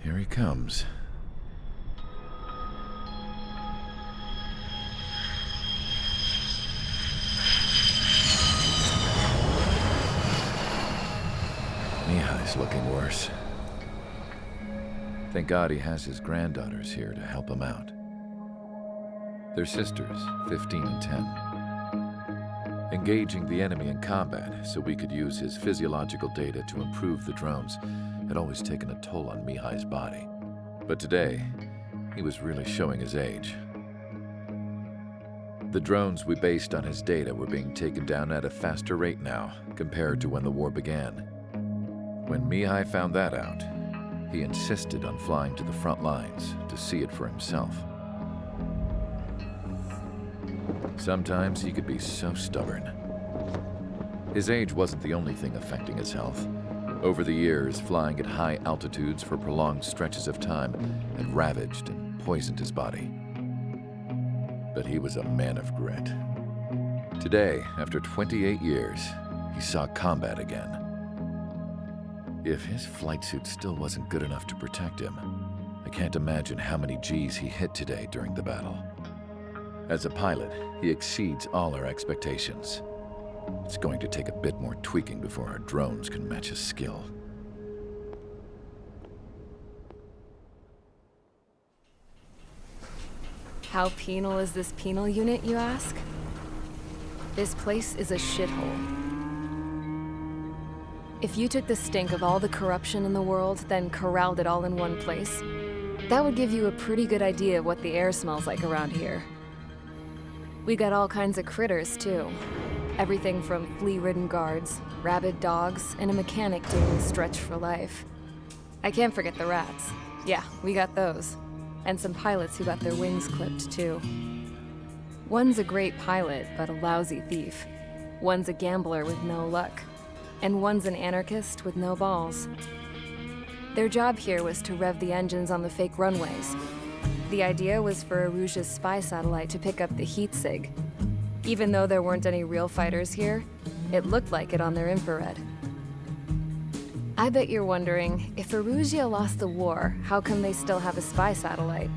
Here he comes. Mihai's looking worse. Thank God he has his granddaughters here to help him out. They're sisters, 15 and 10. Engaging the enemy in combat so we could use his physiological data to improve the drones had always taken a toll on Mihai's body. But today, he was really showing his age. The drones we based on his data were being taken down at a faster rate now compared to when the war began. When Mihai found that out, he insisted on flying to the front lines to see it for himself. Sometimes he could be so stubborn. His age wasn't the only thing affecting his health. Over the years, flying at high altitudes for prolonged stretches of time had ravaged and poisoned his body. But he was a man of grit. Today, after 28 years, he saw combat again. If his flight suit still wasn't good enough to protect him, I can't imagine how many Gs he hit today during the battle. As a pilot, he exceeds all our expectations. It's going to take a bit more tweaking before our drones can match his skill. How penal is this penal unit, you ask? This place is a shithole. If you took the stink of all the corruption in the world, then corralled it all in one place, that would give you a pretty good idea of what the air smells like around here. We got all kinds of critters, too. Everything from flea-ridden guards, rabid dogs, and a mechanic doing a stretch for life. I can't forget the rats. Yeah, we got those. And some pilots who got their wings clipped, too. One's a great pilot, but a lousy thief. One's a gambler with no luck. And one's an anarchist with no balls. Their job here was to rev the engines on the fake runways. The idea was for Erusia's spy satellite to pick up the heat sig. Even though there weren't any real fighters here, it looked like it on their infrared. I bet you're wondering, if Erusia lost the war, how come they still have a spy satellite?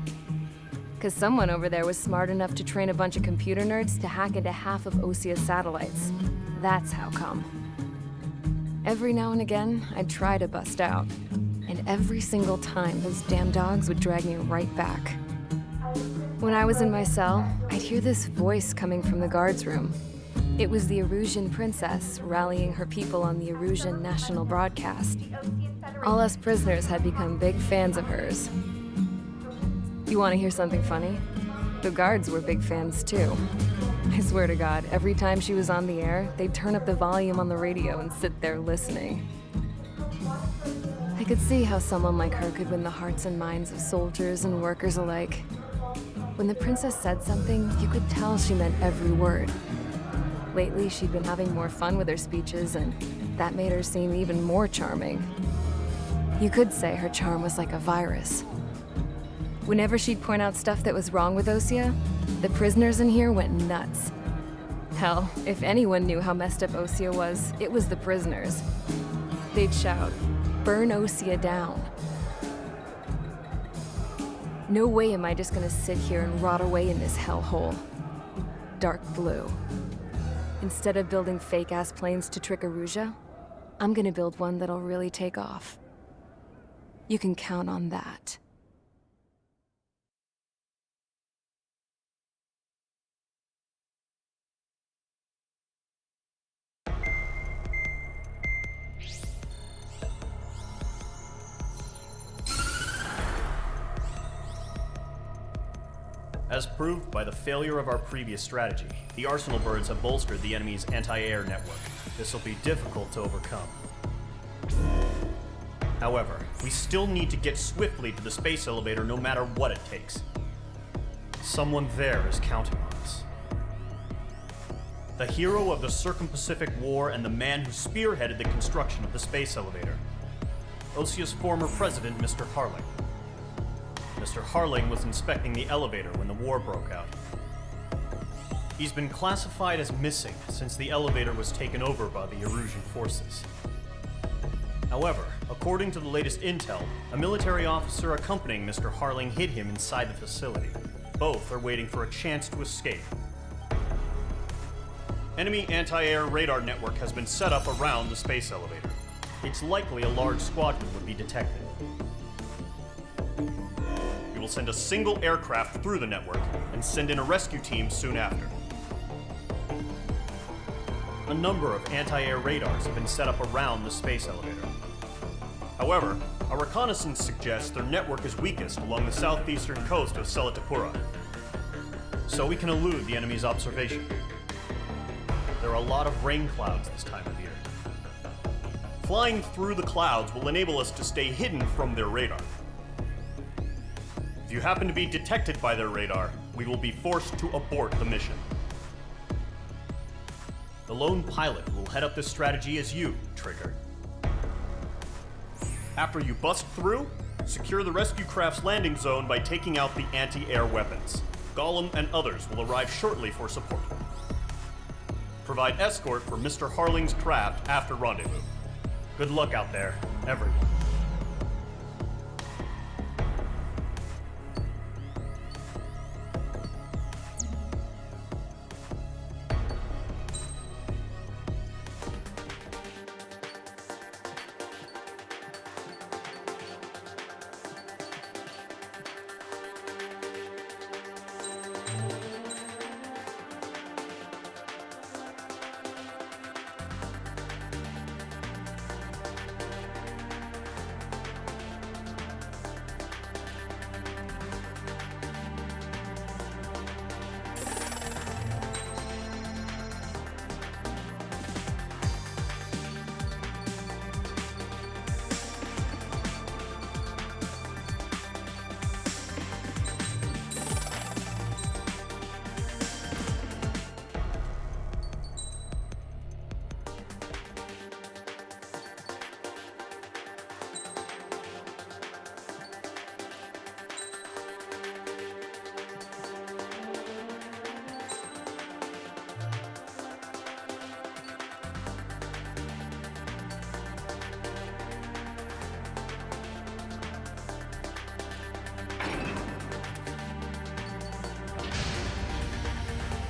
Because someone over there was smart enough to train a bunch of computer nerds to hack into half of Osia's satellites. That's how come. Every now and again, I'd try to bust out. And every single time, those damn dogs would drag me right back. When I was in my cell, I'd hear this voice coming from the guards room. It was the Erusian princess rallying her people on the Erusian national broadcast. All us prisoners had become big fans of hers. You want to hear something funny? The guards were big fans too. I swear to God, every time she was on the air, they'd turn up the volume on the radio and sit there listening. I could see how someone like her could win the hearts and minds of soldiers and workers alike. When the princess said something, you could tell she meant every word. Lately, she'd been having more fun with her speeches, and that made her seem even more charming. You could say her charm was like a virus. Whenever she'd point out stuff that was wrong with Osia, the prisoners in here went nuts. Hell, if anyone knew how messed up Osia was, it was the prisoners. They'd shout, "Burn Osia down." No way am I just gonna sit here and rot away in this hellhole. Dark blue. Instead of building fake-ass planes to trick Erusia, I'm gonna build one that'll really take off. You can count on that. As proved by the failure of our previous strategy, the Arsenal birds have bolstered the enemy's anti-air network. This will be difficult to overcome. However, we still need to get swiftly to the space elevator no matter what it takes. Someone there is counting on us. The hero of the Circum-Pacific War and the man who spearheaded the construction of the space elevator. Osia's former president, Mr. Harling. Mr. Harling was inspecting the elevator when the war broke out. He's been classified as missing since the elevator was taken over by the Erusian forces. However, according to the latest intel, a military officer accompanying Mr. Harling hid him inside the facility. Both are waiting for a chance to escape. Enemy anti-air radar network has been set up around the space elevator. It's likely a large squadron would be detected. We will send a single aircraft through the network and send in a rescue team soon after. A number of anti-air radars have been set up around the space elevator. However, our reconnaissance suggests their network is weakest along the southeastern coast of Selatapura, so we can elude the enemy's observation. There are a lot of rain clouds this time of year. Flying through the clouds will enable us to stay hidden from their radar. If you happen to be detected by their radar, we will be forced to abort the mission. The lone pilot who will head up this strategy is you, Trigger. After you bust through, secure the rescue craft's landing zone by taking out the anti-air weapons. Gollum and others will arrive shortly for support. Provide escort for Mr. Harling's craft after rendezvous. Good luck out there, everyone.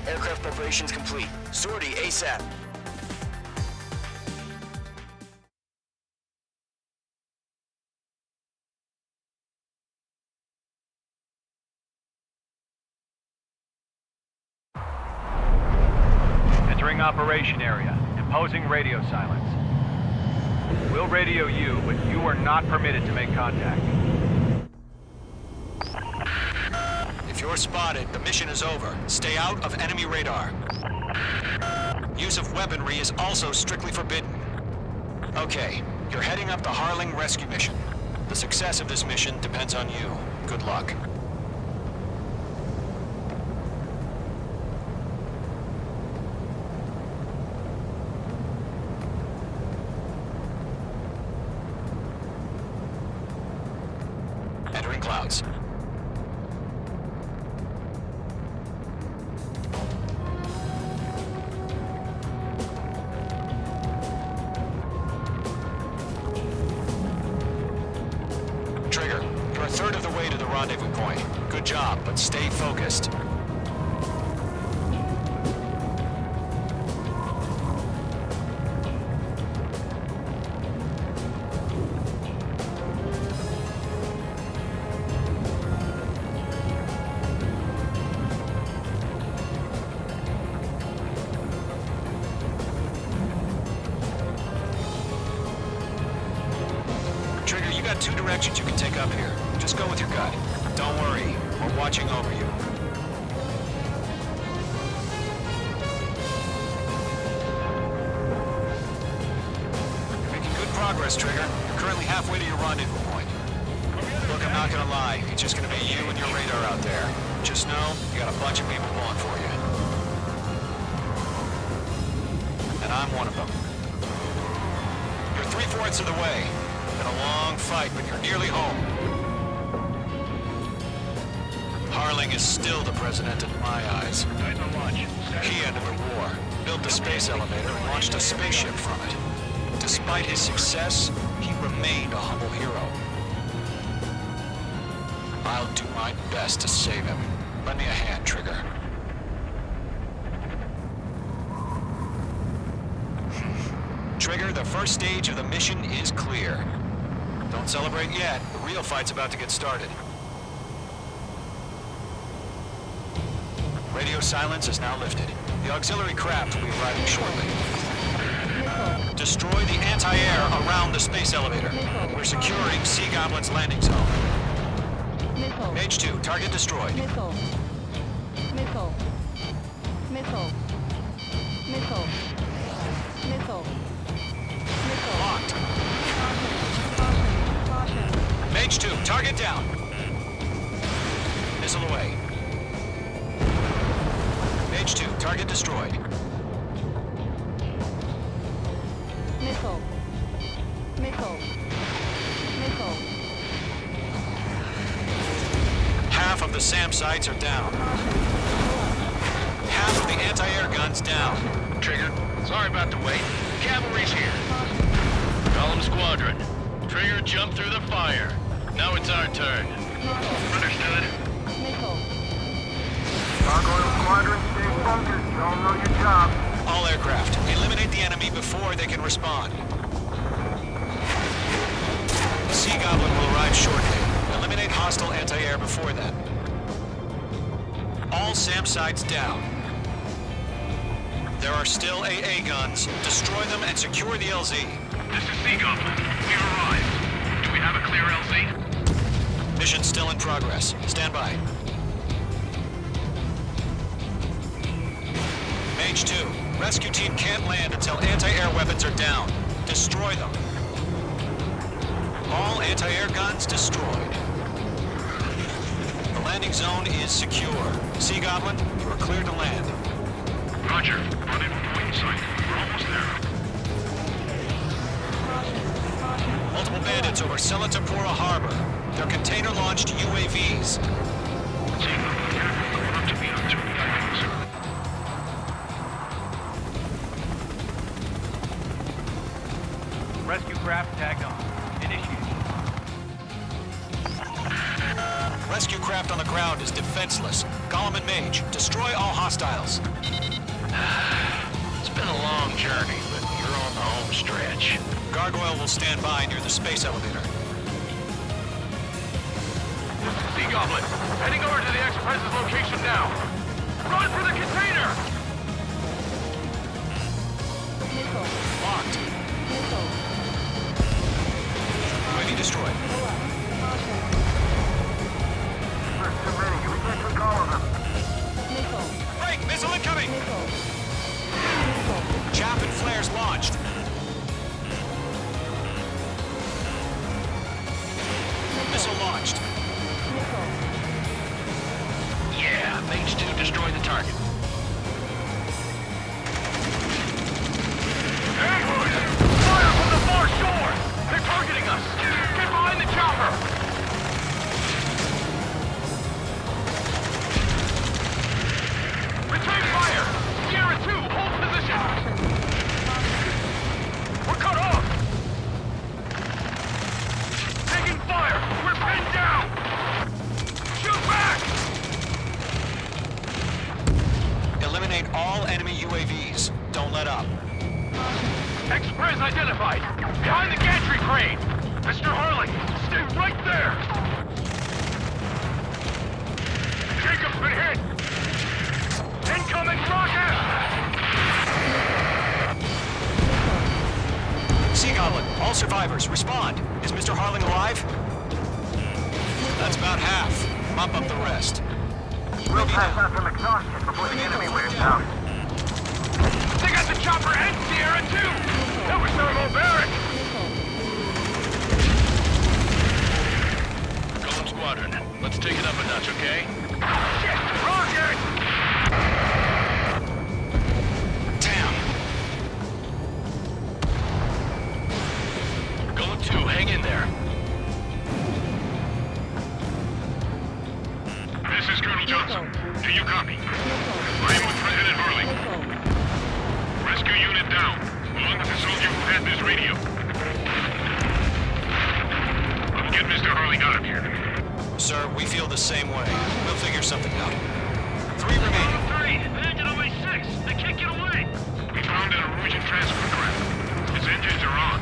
Aircraft preparations complete. Sortie ASAP. Entering operation area. Imposing radio silence. We'll radio you, but you are not permitted to make contact. If you're spotted, the mission is over. Stay out of enemy radar. Use of weaponry is also strictly forbidden. Okay, you're heading up the Harling rescue mission. The success of this mission depends on you. Good luck. Entering clouds. Trigger, you're a third of the way to the rendezvous point. Good job, but stay focused. Trigger, you got two directions you can take up here. Just go with your gut. Don't worry, we're watching over you. You're making good progress, Trigger. You're currently halfway to your rendezvous point. Look, I'm not gonna lie. It's just gonna be you and your radar out there. Just know, you got a bunch of people pulling for you. And I'm one of them. You're 3/4 of the way. Been a long fight, but you're nearly home. Harling is still the president in my eyes. He ended the war, built the space elevator, and launched a spaceship from it. despite his success, he remained a humble hero. I'll do my best to save him. Lend me a hand, Trigger. Trigger, the first stage of the mission is clear. Don't celebrate yet. The real fight's about to get started. Radio silence is now lifted. The auxiliary craft will be arriving shortly. Destroy the anti-air around the space elevator. We're securing Sea Goblin's landing zone. Mage 2, target destroyed. Missile. Missile. Missile. Missile. Missile. Missile. Locked. Caution. Caution. Mage 2, target down. Missile away. Mage 2, target destroyed. Missile. Missile. Missile. Half of the SAM sites are down. Half of the anti-air guns down. Trigger, sorry about the wait. Cavalry's here. Column Squadron. Trigger jumped through the fire. Now it's our turn. Understood. Missile. Gargoyle Squadron, stay focused. Y'all know your job. All aircraft, eliminate the enemy before they can respond. Sea Goblin will arrive shortly. Eliminate hostile anti-air before then. All SAM sites down. There are still AA guns. Destroy them and secure the LZ. This is Sea Goblin. We've arrived. Do we have a clear LZ? Mission still in progress. Stand by. Mage 2, rescue team can't land until anti-air weapons are down. Destroy them. All anti-air guns destroyed. The landing zone is secure. Sea Goblin, you are cleared to land. Roger. Running from point sight. We're almost there. Multiple bandits over Selatapura Harbor. They're container-launched UAVs. Sea Goblin, careful going up to me on 2 landings. Rescue craft tagged on. Initiate. Rescue craft on the ground is defenseless. Gollum and Mage, destroy all hostiles. It's been a long journey, but you're on the home stretch. Gargoyle will stand by near the space elevator. Sea Goblin, heading over to the Express's location now. Run for the container! Missile. Locked. Missile. UAV destroyed. There's too many. We can't take all of them. Missile. Break! Missile incoming! Missile. Chaff and flares launched. Missile launched. Missile. Yeah, Mage 2 destroy the target. Hey, boys! Fire from the far shore! They're targeting us! Get behind the chopper! Retain fire! Sierra 2, hold position! We're cut off! Taking fire! We're pinned down! Shoot back! Eliminate all enemy UAVs. Don't let up. Express identified! Behind the gantry crane! Mr. Harling, stay right there! Jacob's been hit! Incoming rocket! Sea Goblin, all survivors, respond. Is Mr. Harling alive? That's about half. Mop up the rest. We'll pass out some exhaustion before the enemy wears out. They got the chopper and Sierra too! That was thermobaric! Column Squadron, let's take it up a notch, okay? Shit! Rocket! Damn! Golem 2, hang in there. This is Colonel Johnson. Do you copy? I am with President Harling. Rescue unit down. Along with the soldier who had this radio. Let's get Mr. Harling out of here. Sir, we feel the same way. We'll figure something out. 3 remaining. 3! They're on my 6! They can't get away! We found an Norwegian transport craft. Its engines are on.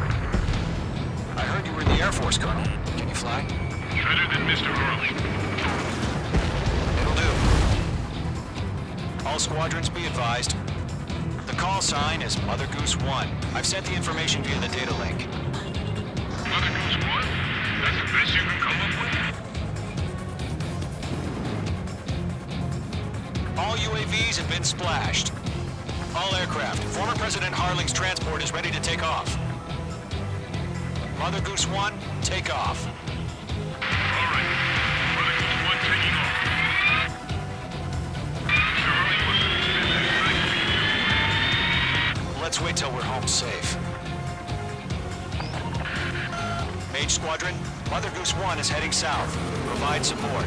I heard you were in the Air Force, Colonel. Can you fly? Better than Mr. Harling. It'll do. All squadrons be advised. The call sign is Mother Goose 1. I've sent the information via the data link. Mother Goose 1? That's the best you can come up with? All UAVs have been splashed. All aircraft. Former President Harling's transport is ready to take off. Mother Goose 1, take off. All right. Mother Goose 1 taking off. Mr. Harling must have spent that Let's wait till we're home safe. Mage Squadron, Mother Goose 1 is heading south. Provide support.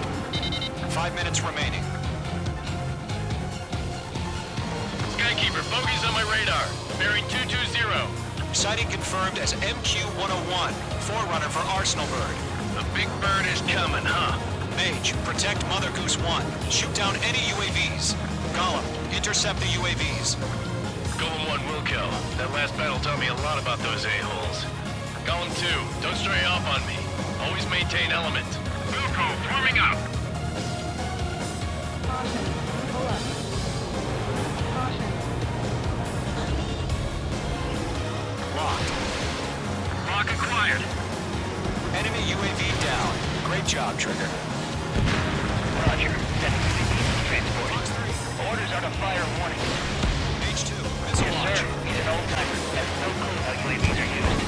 5 minutes remaining. Skykeeper, bogeys on my radar. Bearing 220. Sighting confirmed as MQ-101, forerunner for Arsenal Bird. The big bird is coming, huh? Mage, protect Mother Goose 1. Shoot down any UAVs. Gollum, intercept the UAVs. Golem 1 will kill. That last battle taught me a lot about those a-holes. Golem 2, don't stray off on me. Always maintain element. Wilco, forming up. Caution. Pull up. Caution. Locked. Lock acquired. Enemy UAV down. Great job, Trigger. Roger. Sending UAV transport. Orders are to fire warning. H2, missile Yes, launch. sir. He's an old-timer. Has no clue how UAVs are used.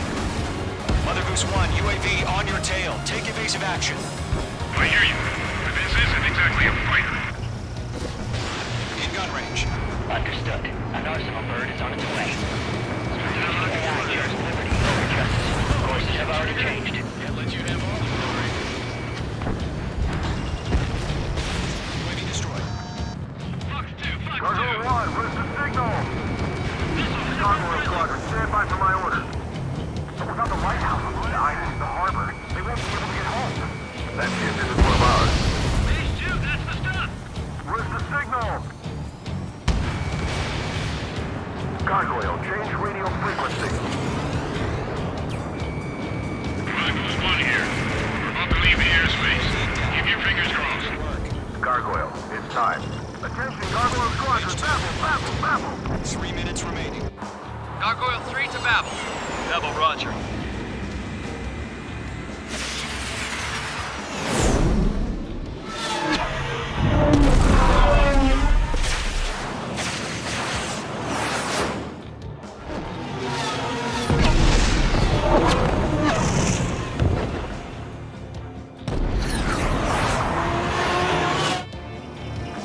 Mother Goose 1, UAV on your tail. Take evasive action. I hear you. But this isn't exactly a fighter. In gun range. Understood. An Arsenal Bird is on its way. Strategic AI shares liberty over justice. Courses have already changed. Can't let you have all the glory. UAV destroyed. Fox 2, Fox 2. Gargoyle 1, where's the signal? Gargoyle Squadron, stand by for my order. Without the lighthouse, the island, the harbor, they won't be able to get home. That ship isn't one of ours. Phase 2, that's the stuff. Where's the signal? Gargoyle, change radio frequency. Mother Goose 1 here. We're about to leave the airspace. Keep your fingers crossed. Gargoyle, it's time. Attention, Gargoyle Squadron, Babel! 3 minutes remaining. Gargoyle 3 to Babel. Babel, roger.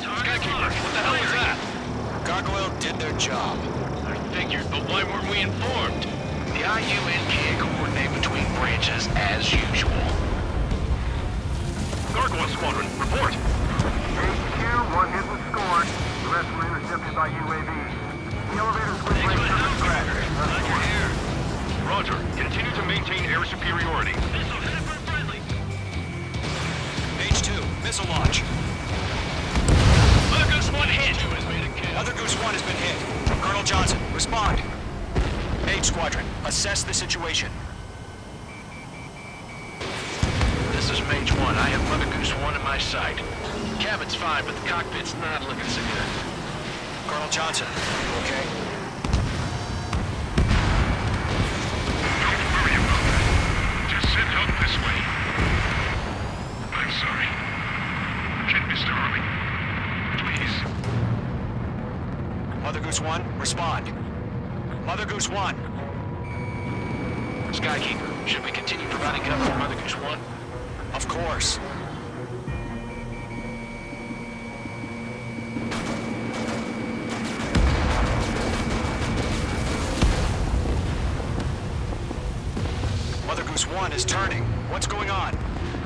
Skykeeper, what the hell was that? Gargoyle did their job. I figured, but why weren't we informed? The IUN can't coordinate between branches as usual. Gargoyle Squadron, report. HQ, one hit was scored. The rest were intercepted by UAVs. The elevator's with Thanks for the help, cracker. on your air. Roger. Continue to maintain air superiority. Missile hit for friendly. H2, missile launch. Mother Goose 1 hit. Mother Goose 1 has been hit. Colonel Johnson, respond. H Squadron, assess the situation. This is Mage 1. I have Mother Goose 1 in my sight. Cabin's fine, but the cockpit's not looking so good. Colonel Johnson, you okay? Don't worry about that. Just send help this way. I'm sorry. Get Mr. Harling. Please. Mother Goose 1, respond. Mother Goose 1. Skykeeper, should we continue providing cover for Mother Goose 1? Of course. Mother Goose 1 is turning. What's going on?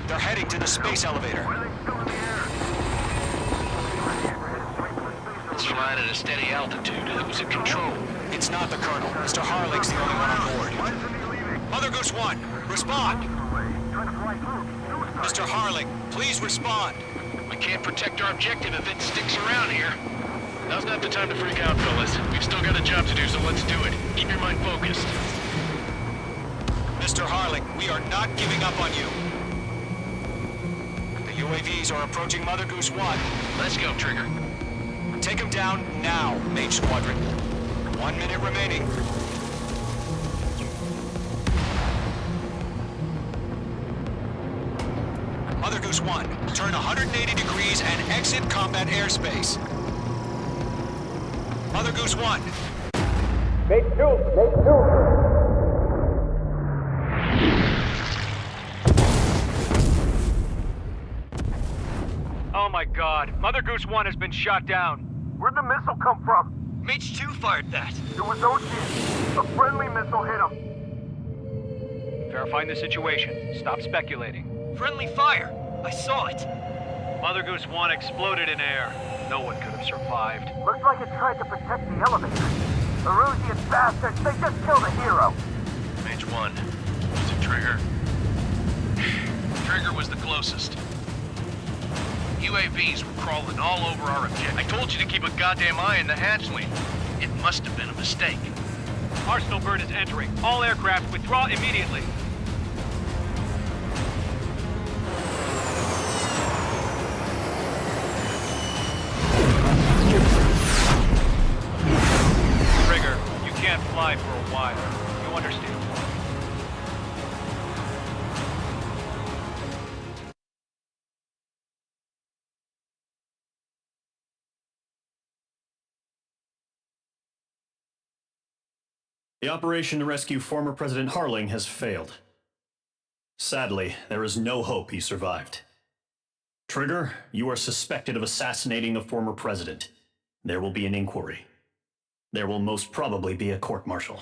They're heading to the space elevator. Why are they still in the air? It's flying at a steady altitude. Who's in control? It's not the Colonel. Mr. Harling's the only one on board. Why is it respond. Trying to fly through. Mr. Harling, please respond. We can't protect our objective if it sticks around here. Now's not the time to freak out, fellas. We've still got a job to do, so let's do it. Keep your mind focused. Mr. Harling, we are not giving up on you. The UAVs are approaching Mother Goose 1. Let's go, Trigger. Take them down now, Mage Squadron. 1 minute remaining. Mother Goose 1, turn 180 degrees and exit combat airspace. Mother Goose 1. Oh my god, Mother Goose 1 has been shot down. Where'd the missile come from? Mage 2 fired that. It was Ocean. A friendly missile hit him. Verifying the situation. Stop speculating. Friendly fire. I saw it. Mother Goose 1 exploded in air. No one could have survived. Looks like it tried to protect the elevator. The Erusian bastards, they just killed a hero. Mage 1. Was it Trigger? Trigger was the closest. UAVs were crawling all over our objective. I told you to keep a goddamn eye on the hatchling. It must have been a mistake. Arsenal bird is entering. All aircraft withdraw immediately. Trigger, you can't fly for a while. You understand? The operation to rescue former President Harling has failed. Sadly, there is no hope he survived. Trigger, you are suspected of assassinating the former president. There will be an inquiry. There will most probably be a court-martial.